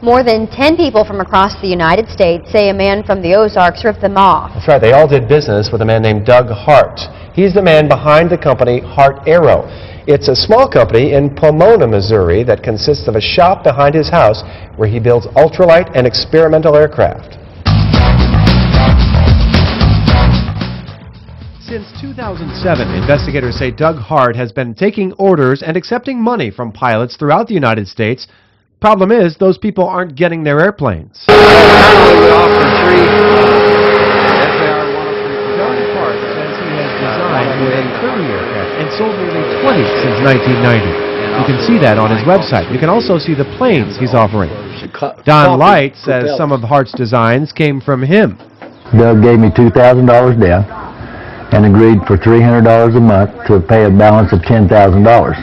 More than 10 people from across the United States say a man from the Ozarks ripped them off. That's right, they all did business with a man named Doug Hart. He's the man behind the company Hart Aero. It's a small company in Pomona, Missouri that consists of a shop behind his house where he builds ultralight and experimental aircraft. Since 2007, investigators say Doug Hart has been taking orders and accepting money from pilots throughout the United States. Problem is, those people aren't getting their airplanes. Doug Hart says he has designed more than 30 aircraft and sold nearly 20 since 1990. You can see that on his website. You can also see the planes he's offering. Don Light says some of Hart's designs came from him. Doug gave me $2,000 down and agreed for $300 a month to pay a balance of $10,000.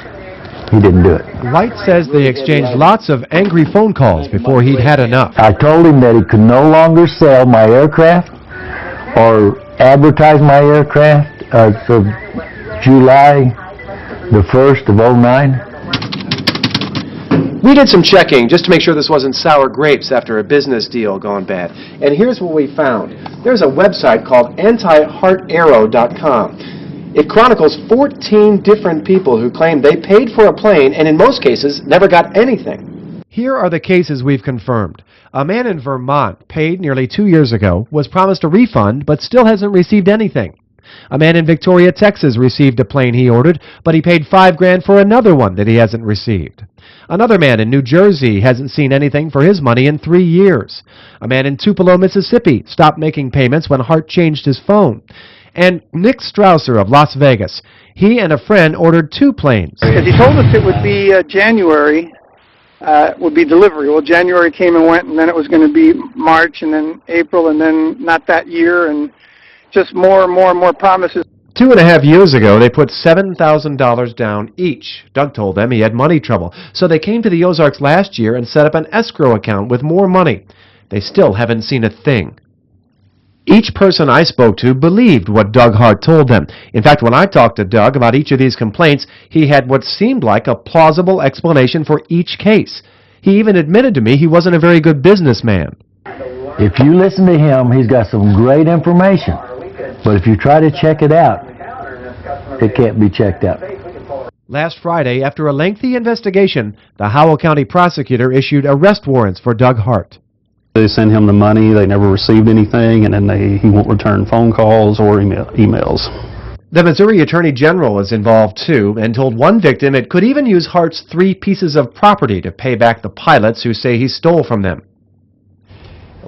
He didn't do it. Light says they exchanged lots of angry phone calls before he'd had enough. I told him that he could no longer sell my aircraft or advertise my aircraft of July the 1st of '09. We did some checking just to make sure this wasn't sour grapes after a business deal gone bad. And here's what we found. There's a website called antiheartaero.com. It chronicles 14 different people who claim they paid for a plane and in most cases never got anything. Here are the cases we've confirmed. A man in Vermont paid nearly 2 years ago, was promised a refund, but still hasn't received anything. A man in Victoria, Texas received a plane he ordered, but he paid $5 grand for another one that he hasn't received. Another man in New Jersey hasn't seen anything for his money in 3 years. A man in Tupelo, Mississippi stopped making payments when Hart changed his phone. And Nick Strausser of Las Vegas, he and a friend ordered 2 planes. Because he told us it would be January, would be delivery. Well, January came and went, and then it was going to be March, and then April, and then not that year, and just more and more and more promises. 2.5 years ago, they put $7,000 down each. Doug told them he had money trouble, so they came to the Ozarks last year and set up an escrow account with more money. They still haven't seen a thing. Each person I spoke to believed what Doug Hart told them. In fact, when I talked to Doug about each of these complaints, he had what seemed like a plausible explanation for each case. He even admitted to me he wasn't a very good businessman. If you listen to him, he's got some great information. But if you try to check it out, it can't be checked out. Last Friday, after a lengthy investigation, the Howell County prosecutor issued arrest warrants for Doug Hart. They send him the money, they never received anything, and then he won't return phone calls or emails. The Missouri Attorney General is involved too and told one victim it could even use Hart's 3 pieces of property to pay back the pilots who say he stole from them.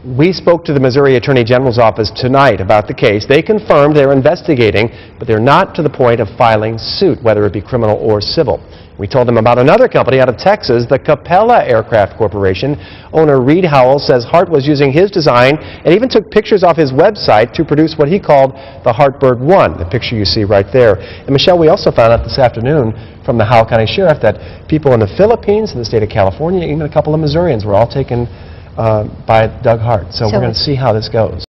We spoke to the Missouri Attorney General's office tonight about the case. They confirmed they're investigating, but they're not to the point of filing suit, whether it be criminal or civil. We told them about another company out of Texas, the Capella Aircraft Corporation. Owner Reed Howell says Hart was using his design and even took pictures off his website to produce what he called the Hartbird 1, the picture you see right there. And Michelle, we also found out this afternoon from the Howell County Sheriff that people in the Philippines, in the state of California, even a couple of Missourians were all taken by Doug Hart. So we're going to see how this goes.